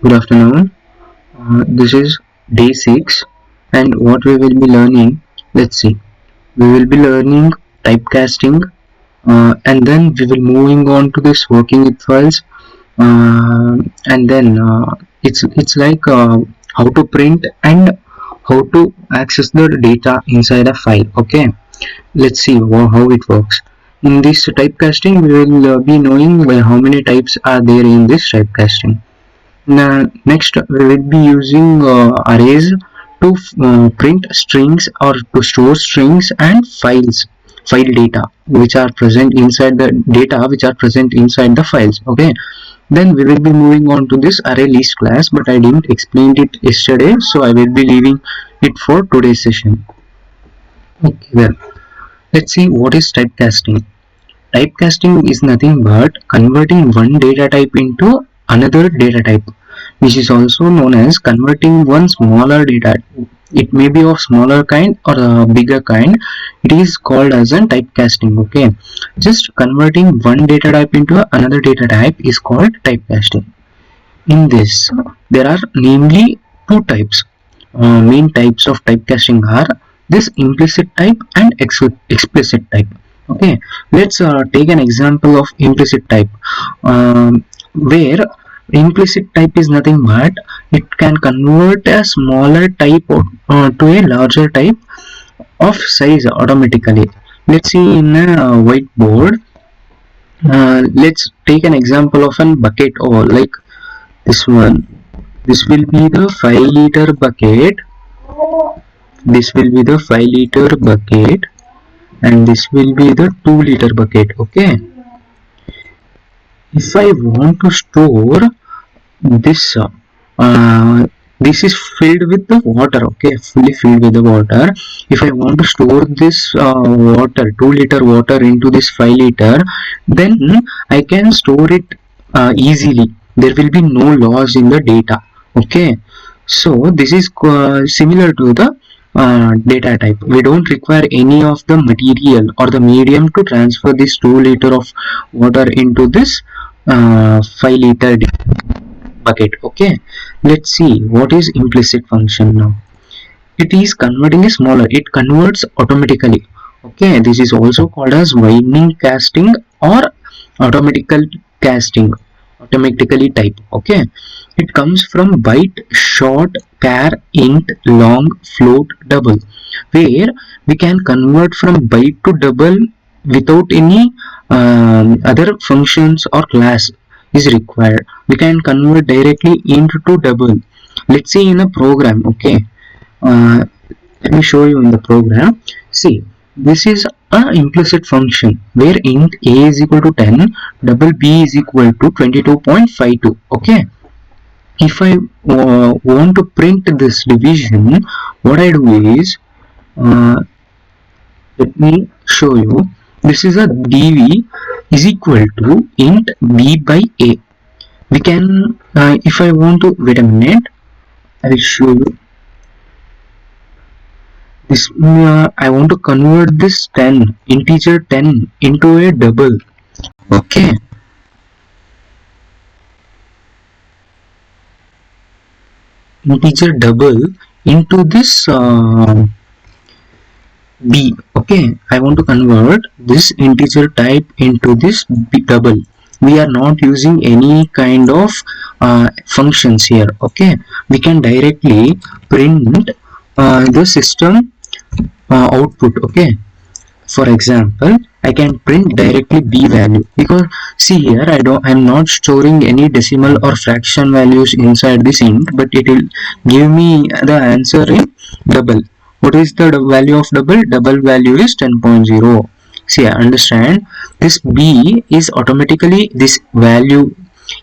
Good afternoon. This is day 6, and what we will be learning, let's see. We will be learning typecasting, and then we will moving on to this working with files, and then it's like how to print and how to access the data inside a file. Okay, let's see how it works. In this typecasting, we will be knowing how many types are there in this typecasting. Next, we will be using arrays to print strings or to store strings and file data which are present inside the data which are present inside the files. Okay, then we will be moving on to this array list class, but I didn't explain it yesterday, so I will be leaving it for today's session. Okay, well, let's see what is typecasting. Typecasting is nothing but converting one data type into another data type, which is also known as converting one smaller data. It may be of smaller kind or a bigger kind. It is called as a typecasting. Okay, just converting one data type into another data type is called typecasting. In this, there are namely two types. Main types of typecasting are this implicit type and explicit type. Okay, let's take an example of implicit type, where implicit type is nothing but it can convert a smaller type to a larger type of size automatically. Let's see in a whiteboard. Let's take an example of a bucket, or like this one. This will be the 5-liter bucket. This will be the 5-liter bucket, and this will be the 2-liter bucket. Okay, if I want to store this, this is filled with the water. Okay, fully filled with the water. If I want to store this water, 2-liter water into this 5-liter, then I can store it easily. There will be no loss in the data. Okay, so this is similar to the data type. We don't require any of the material or the medium to transfer this 2-liter of water into this 5-liter bucket. Okay, let's see what is implicit function now. It is converting a smaller, it converts automatically. Okay, this is also called as winding casting or automatical casting, automatically type. Okay, it comes from byte, short, char, int, long, float, double, where we can convert from byte to double without any other functions or class is required. We can convert directly into double. Let's see in a program. Okay, let me show you in the program. See, this is an implicit function where int a is equal to 10, double b is equal to 22.52. Okay, if I want to print this division, what I do is, let me show you. This is a dv is equal to int b by a. We can, if I want to, wait a minute, I will show you this. I want to convert this 10, integer 10 into a double. Okay, integer double into this b. Okay, I want to convert this integer type into this b double. We are not using any kind of functions here. Okay, we can directly print the system output. Okay, for example, I can print directly b value, because see here I'm not storing any decimal or fraction values inside this int, but it will give me the answer in double. What is the value of double? Double value is 10.0. See, understand, this b is automatically, this value,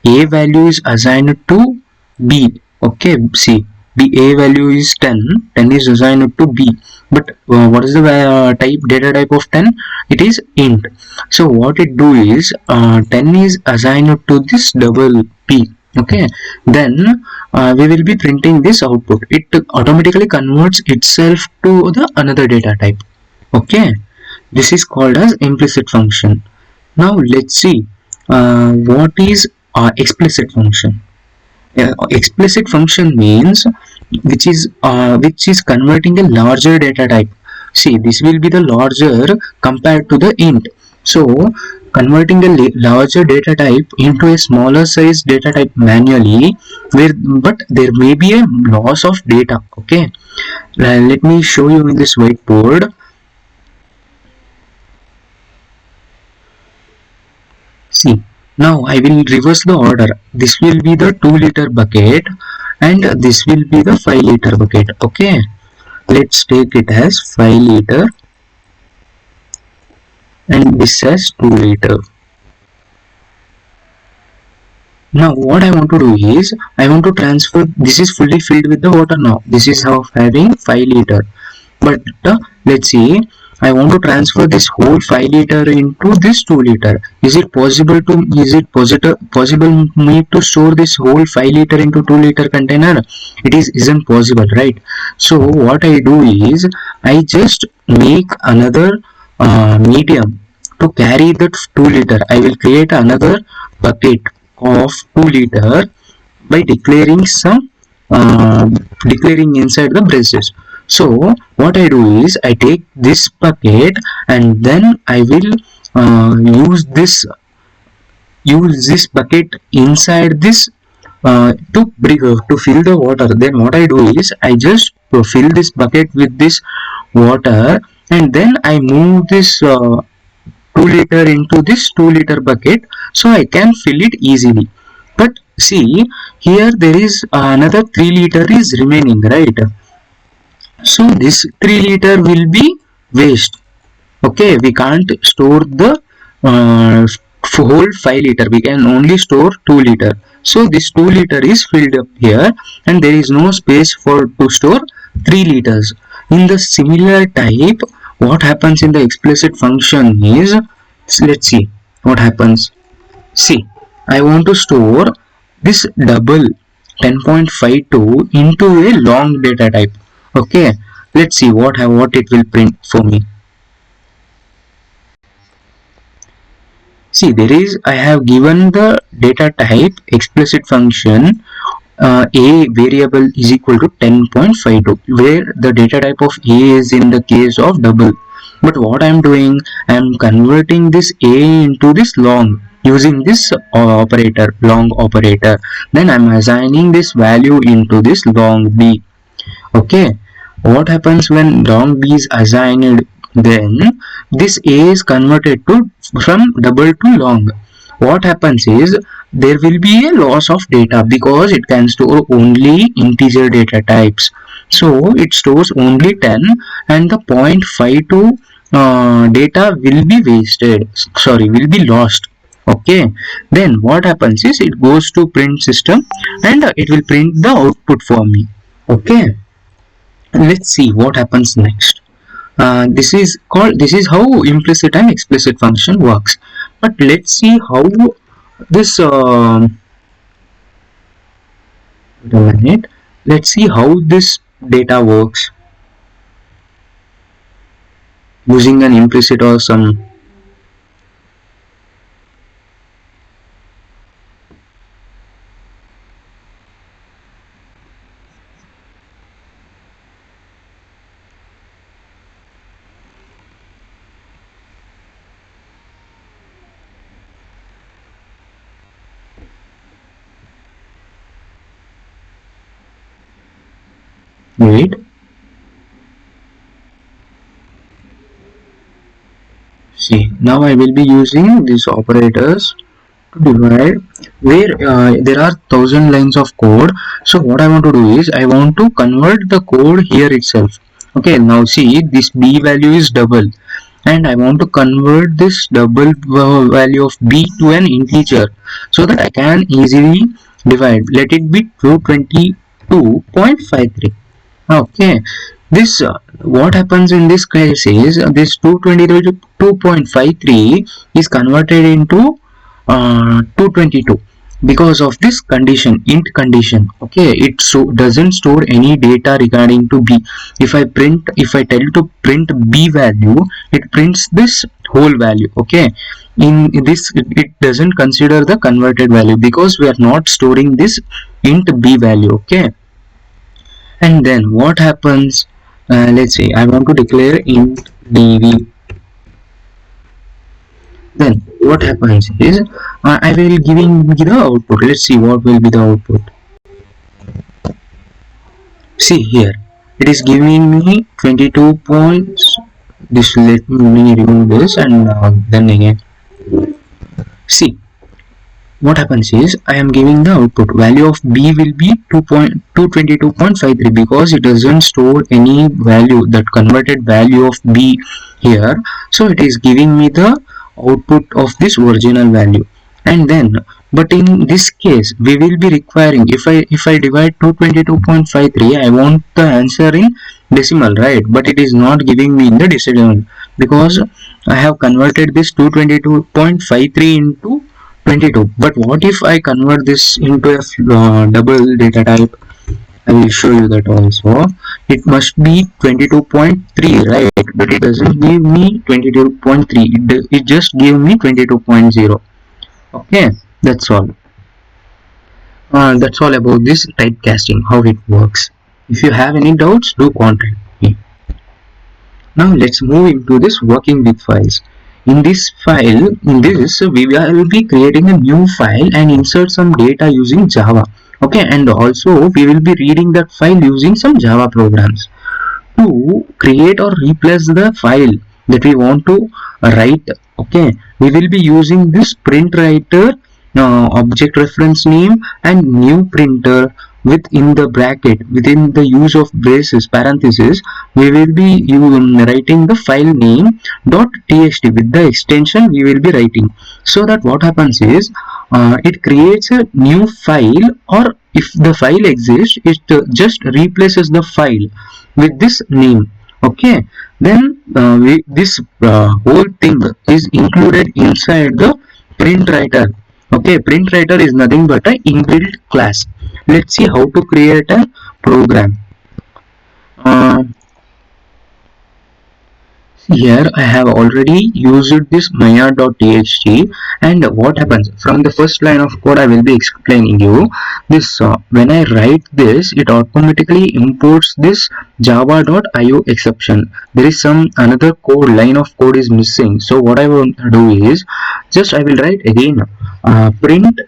a value is assigned to b. Okay, see, b, a value is 10 is assigned to b, but what is the data type of 10? It is int. So what it do is, 10 is assigned to this double p. Okay, then we will be printing this output. It automatically converts itself to the another data type. Okay, this is called as implicit function. Now let's see what is explicit function. Explicit function means which is converting a larger data type. See, this will be the larger compared to the int. So converting a larger data type into a smaller size data type manually, but there may be a loss of data. Okay, let me show you in this whiteboard. See, now I will reverse the order. This will be the 2-liter bucket and this will be the 5-liter bucket. Okay, let's take it as 5-liter and this as 2-liter. Now what I want to do is, I want to transfer, this is fully filled with the water now. This is how having 5-liter. But let's see, I want to transfer this whole 5-liter into this 2-liter. Is it possible me to store this whole 5-liter into 2-liter container? It isn't possible, right? So what I do is, I just make another medium to carry that 2-liter. I will create another bucket of 2-liter by declaring inside the braces. So what I do is, I take this bucket and then I will use this bucket inside this to fill the water. Then what I do is, I just fill this bucket with this water and then I move this 2-liter into this 2-liter bucket, so I can fill it easily. But see, here there is another 3-liter is remaining, right? So this 3-liter will be waste. Okay, we can't store the whole 5-liter. We can only store 2-liter. So this 2-liter is filled up here and there is no space to store 3 liters. In the similar type, what happens in the explicit function is, let's see what happens. See, I want to store this double 10.52 into a long data type. Okay, let's see what it will print for me. See, I have given the data type explicit function a variable is equal to 10.52, where the data type of a is in the case of double. But what I am doing, I am converting this a into this long using this operator, long operator. Then I am assigning this value into this long b. Okay, what happens when long b is assigned? Then this a is converted from double to long. What happens is, there will be a loss of data because it can store only integer data types. So it stores only 10 and the 0.52 data will be will be lost. Okay, then what happens is, it goes to print system and it will print the output for me. Okay, let's see what happens next. This is how implicit and explicit function works. But let's see how this wait a minute. Let's see how this data works using an implicit or some. Wait. See, now I will be using these operators to divide, where there are 1000 lines of code. So what I want to do is, I want to convert the code here itself. Okay, now see, this b value is double and I want to convert this double value of b to an integer so that I can easily divide. Let it be 222.53. Okay, this what happens in this case is, this 222.53 is converted into 222 because of this condition, int condition. Okay, it doesn't store any data regarding to b. If I tell to print b value, it prints this whole value. Okay, in this it doesn't consider the converted value because we are not storing this int b value. Okay, and then what happens, let's say I want to declare int dv. Then what happens is I will giving me the output. Let's see what will be the output. See here, it is giving me 22 points. This, let me remove this, and then again see what happens is I am giving the output value of b will be 222.53 because it doesn't store any value, that converted value of b here. So it is giving me the output of this original value. And then, but in this case we will be requiring, if I divide 222.53, I want the answer in decimal, right? But it is not giving me in the decimal because I have converted this 222.53 into 22. But what if I convert this into a double data type? I will show you that also. It must be 22.3, right? But it doesn't give me 22.3. It just gave me 22.0. Okay, that's all. That's all about this typecasting, how it works. If you have any doubts, do contact me. Now let's move into this working with files. In this we will be creating a new file and insert some data using Java. Okay, and also we will be reading that file using some Java programs. To create or replace the file that we want to write, okay, we will be using this print writer object reference name and new printer within the bracket, within the use of braces parenthesis. We will be writing the file name .txt with the extension we will be writing, so that what happens is it creates a new file, or if the file exists, it just replaces the file with this name. Okay, then this whole thing is included inside the print writer. Okay, print writer is nothing but a inbuilt class. Let's see how to create a program. Here I have already used this maya.txt, and what happens from the first line of code I will be explaining you this. When I write this, it automatically imports this java.io exception. There is some another code line of code is missing, so what I want to do is just I will write again print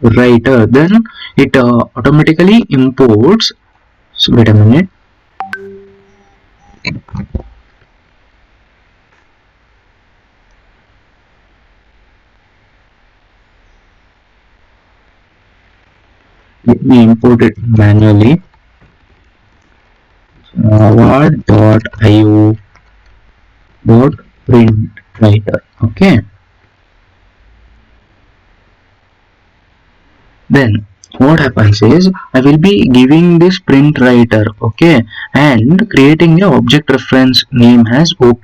writer, then it automatically imports. So wait a minute. Let me import it manually. Java.io print writer. Okay. Then what happens is I will be giving this print writer, okay, and creating a object reference name as op.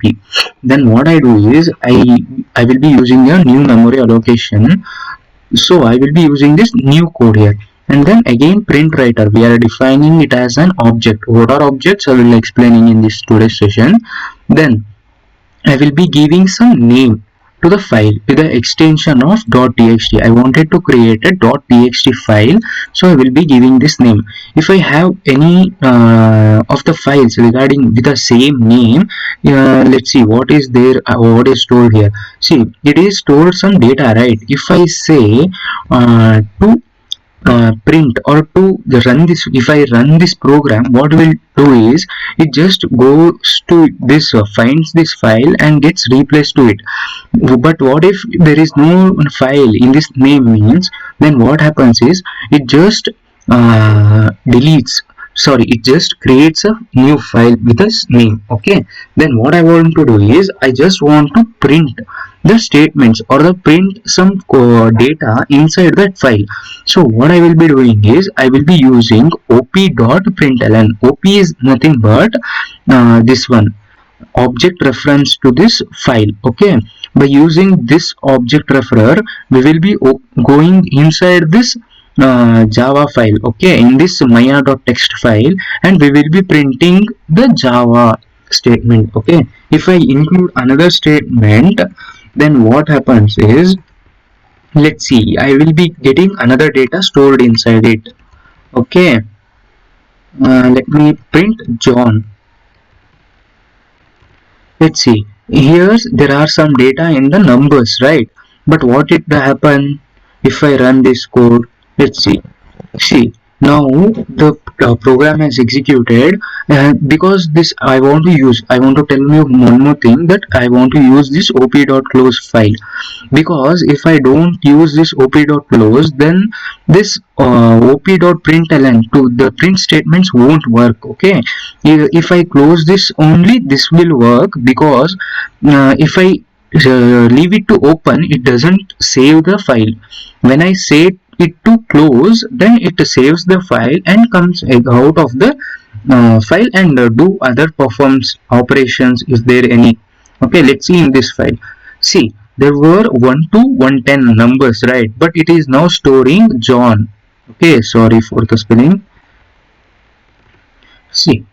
Then what I do is I will be using a new memory allocation, so I will be using this new code here. And then again print writer, we are defining it as an object. What are objects I will be explaining in this today's session. Then I will be giving some name to the file with the extension of .txt. I wanted to create a .txt file, so I will be giving this name. If I have any of the files regarding with the same name, let's see what is there, what is stored here. See, it is stored some data, right? If I say to print or to run this, if I run this program, what will do is it just goes to this finds this file and gets replaced to it. But what if there is no file in this name means, then what happens is it just deletes, sorry, it just creates a new file with this name. Okay, then what I want to do is I just want to print the statements or the print some data inside that file. So what I will be doing is I will be using op.println. op is nothing but this one, object reference to this file. Okay, by using this object referer we will be going inside this Java file, okay, in this maya.txt file, and we will be printing the Java statement. Okay, if I include another statement, then what happens is let's see, I will be getting another data stored inside it. Okay, let me print John. Let's see, here there are some data in the numbers, right? But what it happen if I run this code? Let's see, now the program has executed, because this I want to tell you one more thing, that I want to use this op.close file, because if I don't use this op.close, then this op.println to the print statements won't work. Okay, if I close this only, this will work, because if I leave it to open, it doesn't save the file. When I say it to close, then it saves the file and comes out of the file and do other performs operations if there any. Okay, let's see in this file. See, there were 1 to 110 numbers, right? But it is now storing John. Okay, sorry for the spelling. See,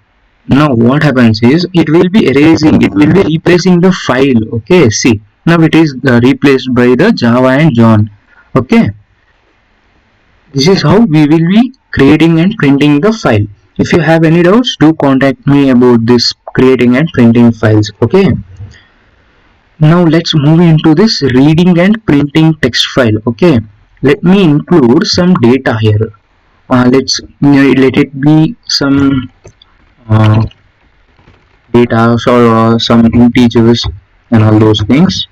now what happens is it will be erasing, it will be replacing the file. Okay, see, now it is replaced by the Java and John. Okay, this is how we will be creating and printing the file. If you have any doubts, do contact me about this creating and printing files. Okay, now let's move into this reading and printing text file. Okay, let me include some data here. Let it be some data or some integers and all those things.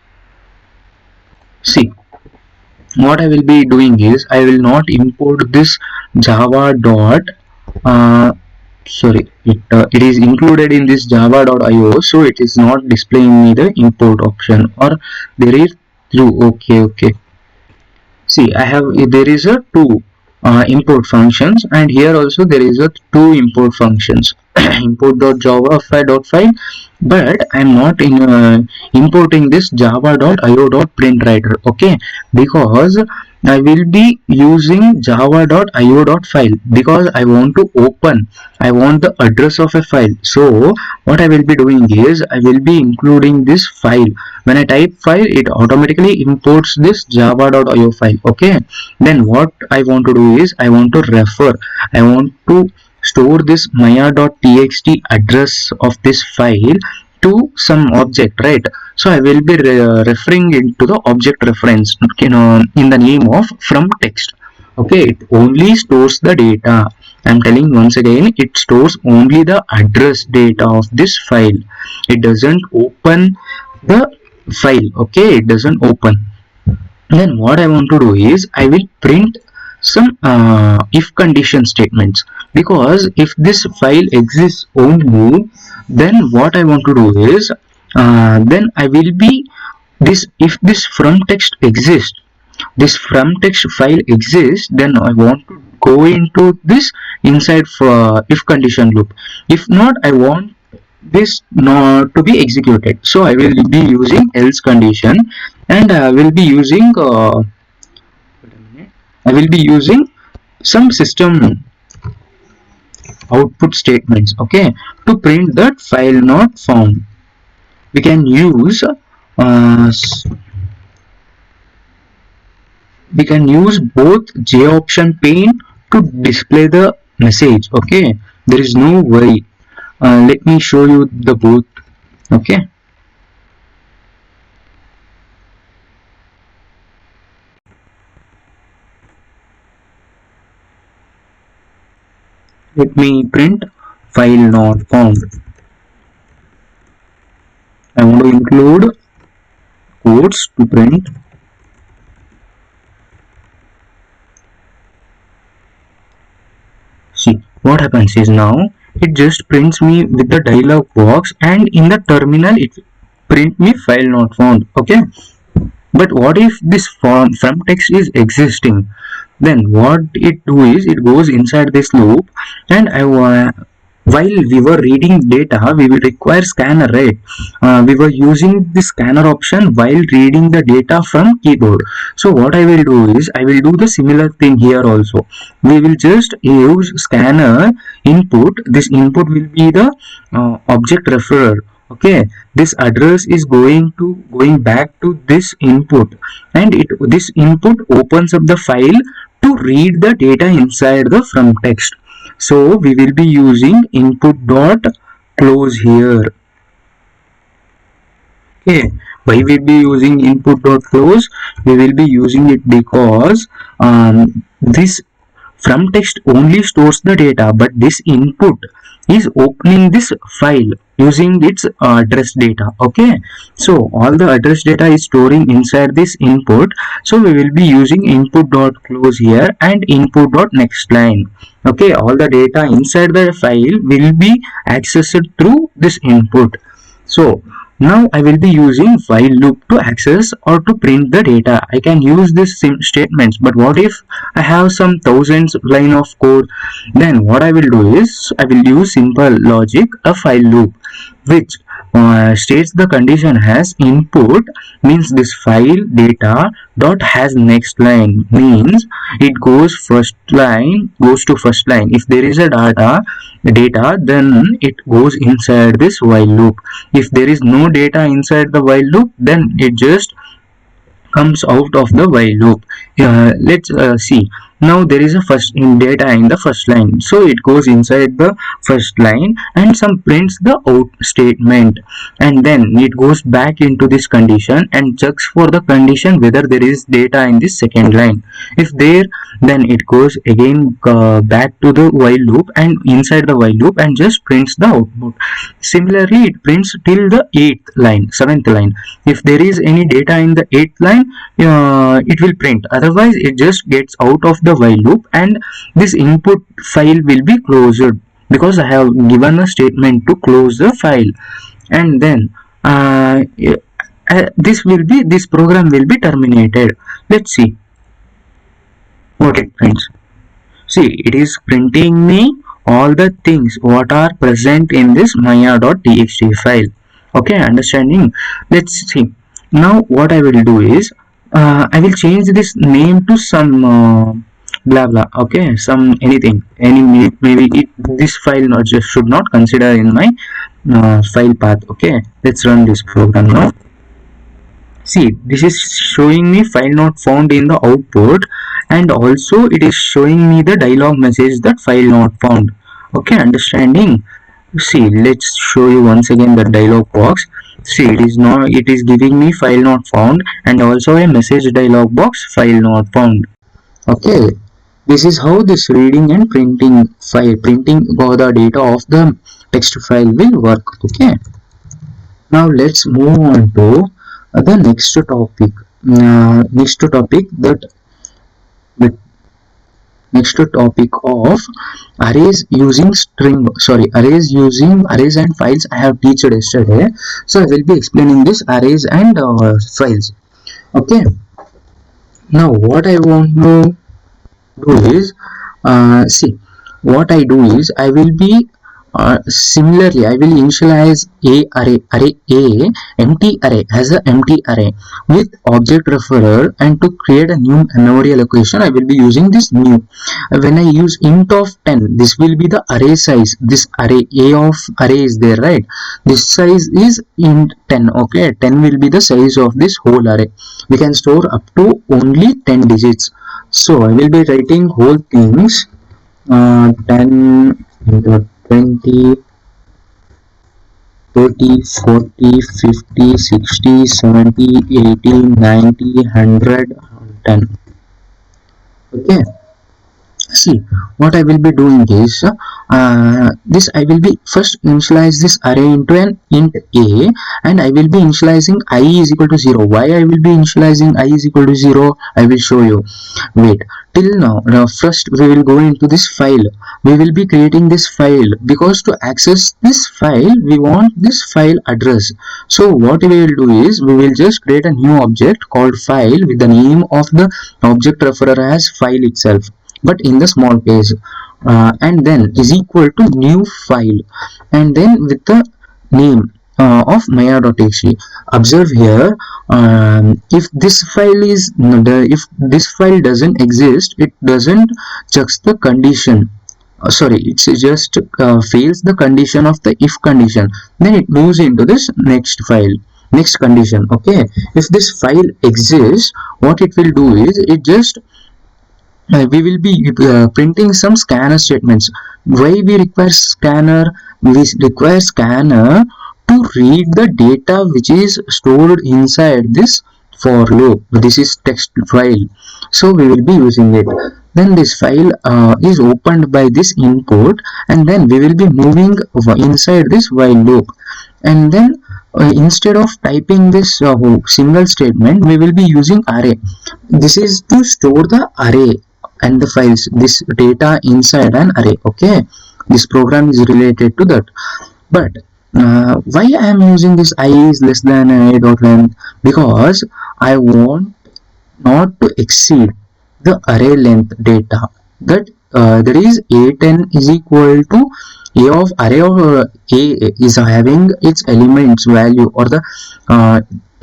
See, what I will be doing is I will not import this java dot it is included in this java.io, so it is not displaying me the import option, or there is through. Okay, see, I have, there is a two import functions, and here also there is a two import functions import.java.file, but I'm not importing this java.io.println. Okay, because I will be using java.io.file, because I want to open, I want the address of a file. So what I will be doing is I will be including this file. When I type file, it automatically imports this java.io file. Okay, then what I want to do is I want to store this maya.txt address of this file to some object, right? So I will be referring into the object reference, in the name of from text. Okay, it only stores the data. I'm telling once again, it stores only the address data of this file. It doesn't open the file. Okay, it doesn't open. Then what I want to do is I will print some if condition statements, because if this file exists only, then what I want to do is then I will be this, if this from text exists, this from text file exists, then I want to go into this inside for if condition loop. If not, I want this not to be executed, so I will be using else condition, and I will be using some system output statements, okay, to print that file not found. We can use both JOption pane to display the message. Okay, there is no worry. Let me show you the both. Okay, let me print file not found. I want to include quotes to print. See, what happens is now it just prints me with the dialog box, and in the terminal it print me file not found. Okay, but what if this from text is existing? Then what it do is it goes inside this loop, and while we were reading data, we will require scanner, right? We were using the scanner option while reading the data from keyboard. So what I will do is I will do the similar thing here also. We will just use scanner input. This input will be the object referrer Okay, this address is going back to this input, and this input opens up the file to read the data inside the from text. So we will be using input dot close here. Okay, why we will be using input dot close? We will be using it because this from text only stores the data, but this input is opening this file using its address data. Okay, so all the address data is storing inside this input, so we will be using input dot close here and input dot next line. Okay, all the data inside the file will be accessed through this input. So now I will be using while loop to access or to print the data. I can use these statements, but what if I have some thousands line of code? Then what I will do is I will use simple logic, a while loop, which states the condition has input, means this file data dot has next line, means it goes to first line. If there is a data, then it goes inside this while loop. If there is no data inside the while loop, then it just comes out of the while loop. Let's see. Now there is a first in data in the first line, so it goes inside the first line and some prints the out statement, and then it goes back into this condition and checks for the condition whether there is data in this second line. If there, then it goes again back to the while loop and inside the while loop and just prints the output. Similarly, it prints till the 7th line. If there is any data in the 8th line, it will print, otherwise it just gets out of the while loop and this input file will be closed, because I have given a statement to close the file. And then this program will be terminated. Let's see what it prints. See, it is printing me all the things what are present in this maya.txt file. Okay, understanding? Let's see. Now what I will do is I will change this name to some blah blah. Okay, some anything, maybe this file not just should not consider in my file path. Okay, let's run this program now. See, this is showing me file not found in the output, and also it is showing me the dialog message that file not found. Okay, understanding? See, let's show you once again the dialog box. See, it is giving me file not found and also a message dialog box, file not found. Okay, this is how this reading and printing the data of the text file will work. Okay, now let's move on to the next topic. Next topic of arrays using arrays and files I have teached yesterday. So I will be explaining this arrays and files. Okay, now what I want to do is see, what I do is I will be similarly I will initialize array A empty array as an empty array with object referrer, and to create a new memory allocation I will be using this new. When I use int of 10, this will be the array size. This array A of array is there, right? This size is int 10. Okay, 10 will be the size of this whole array. We can store up to only 10 digits. So I will be writing whole things 10 into 20, 30, 40, 50, 60, 70, 80, 90, 100, 10. Okay, see, what I will be doing is this I will be first initialize this array into an int a, and I will be initializing I is equal to 0. Why I will be initializing I is equal to 0? I will show you. Wait, till now first we will go into this file. We will be creating this file, because to access this file we want this file address. So what we will do is we will just create a new object called file with the name of the object referrer as file itself, but in the small case, and then is equal to new file, and then with the name of maya.txt. Observe here, if this file doesn't exist, it doesn't checks the condition. sorry, it's just fails the condition of the if condition, then it moves into this next file, next condition. Okay, if this file exists, what it will do is it just we will be printing some scanner statements. Why we require scanner? We require scanner to read the data which is stored inside this for loop. This is text file, so we will be using it. Then this file is opened by this input, and then we will be moving inside this while loop, and then instead of typing this single statement, we will be using array. This is to store the array and the files, this data inside an array. Okay, this program is related to that. But why I am using this I is less than a dot length? Because I want not to exceed the array length data, that there is a10 is equal to a of array of a is having its elements value, or the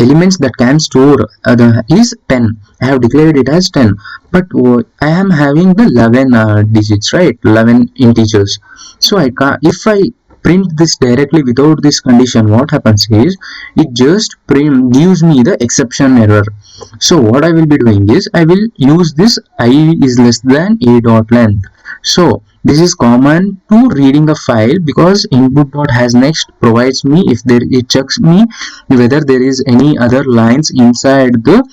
elements that can store is 10. I have declared it as 10, but I am having the 11 digits, right? 11 integers. So I can't, if I print this directly without this condition, what happens is it just gives me the exception error. So what I will be doing is I will use this I is less than a dot length. So this is common to reading a file, because input dot has next provides me if there, it checks me whether there is any other lines inside the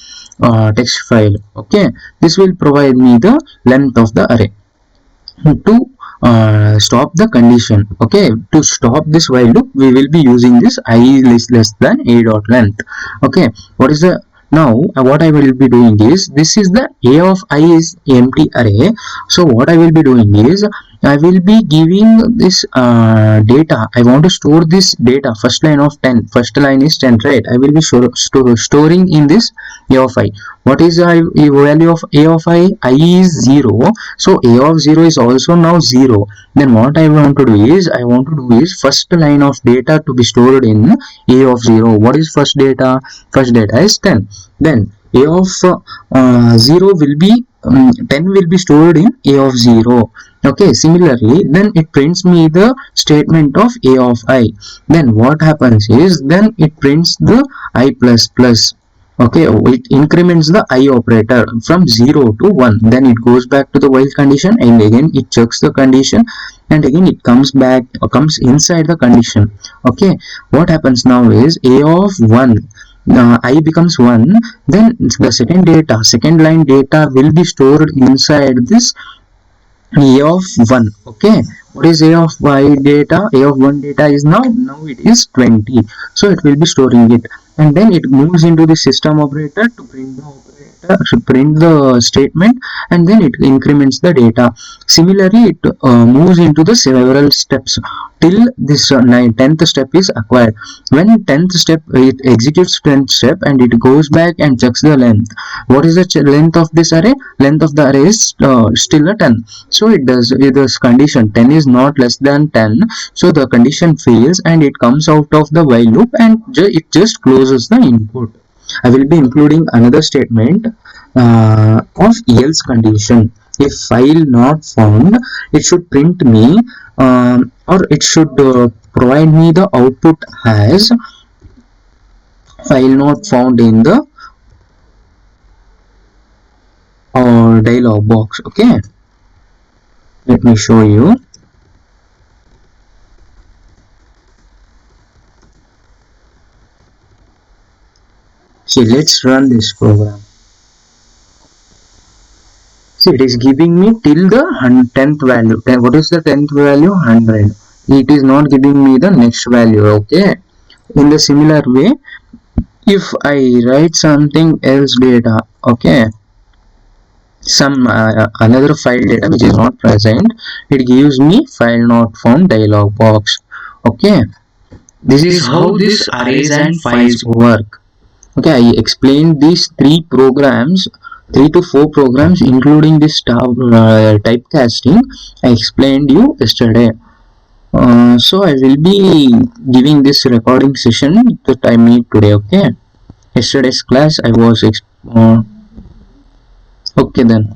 text file. Okay, this will provide me the length of the array to stop the condition. Okay, to stop this while loop, we will be using this I is less than a dot length. Okay, what is the now what I will be doing is, this is the a of I is empty array. So what I will be doing is I will be giving this data. I want to store this data. First line of 10, first line is 10, right? I will be storing in this a of I. What is the value of a of I? I is 0, so a of 0 is also now 0. Then what I want to do is first line of data to be stored in a of 0. What is first data? First data is 10. Then a of 0 will be 10 will be stored in a of 0. Okay, similarly then it prints me the statement of a of I. Then what happens is, then it prints the I plus plus. Okay, it increments the I operator from 0 to 1. Then it goes back to the while condition, and again it checks the condition, and again it comes back or comes inside the condition. Okay, what happens now is a of 1, I becomes 1, then the second line data will be stored inside this a of 1. Okay, what is a of y data? A of 1 data is now it is 20, so it will be storing it, and then it moves into the system operator to print the statement, and then it increments the data. Similarly, it moves into the several steps till this 10th step is acquired. When 10th step, it executes 10th step, and it goes back and checks the length. What is the length of this array? Length of the array is still a 10. So it does, this condition 10 is not less than 10, so the condition fails and it comes out of the while loop, and it just closes the input. I will be including another statement of else condition. If file not found, it should print me or it should provide me the output as file not found in the dialog box. Okay, let me show you. See, let's run this program. See, it is giving me till the 10th value. What is the 10th value? 100. It is not giving me the next value. Okay, in the similar way, if I write something else data, okay, some another file data which is not present, it gives me file not found dialog box. Okay, this is how this arrays and files work. Okay, I explained these 3 to 4 programs, including this typecasting. I explained you yesterday. So I will be giving this recording session that I made today. Okay, yesterday's class I was okay then.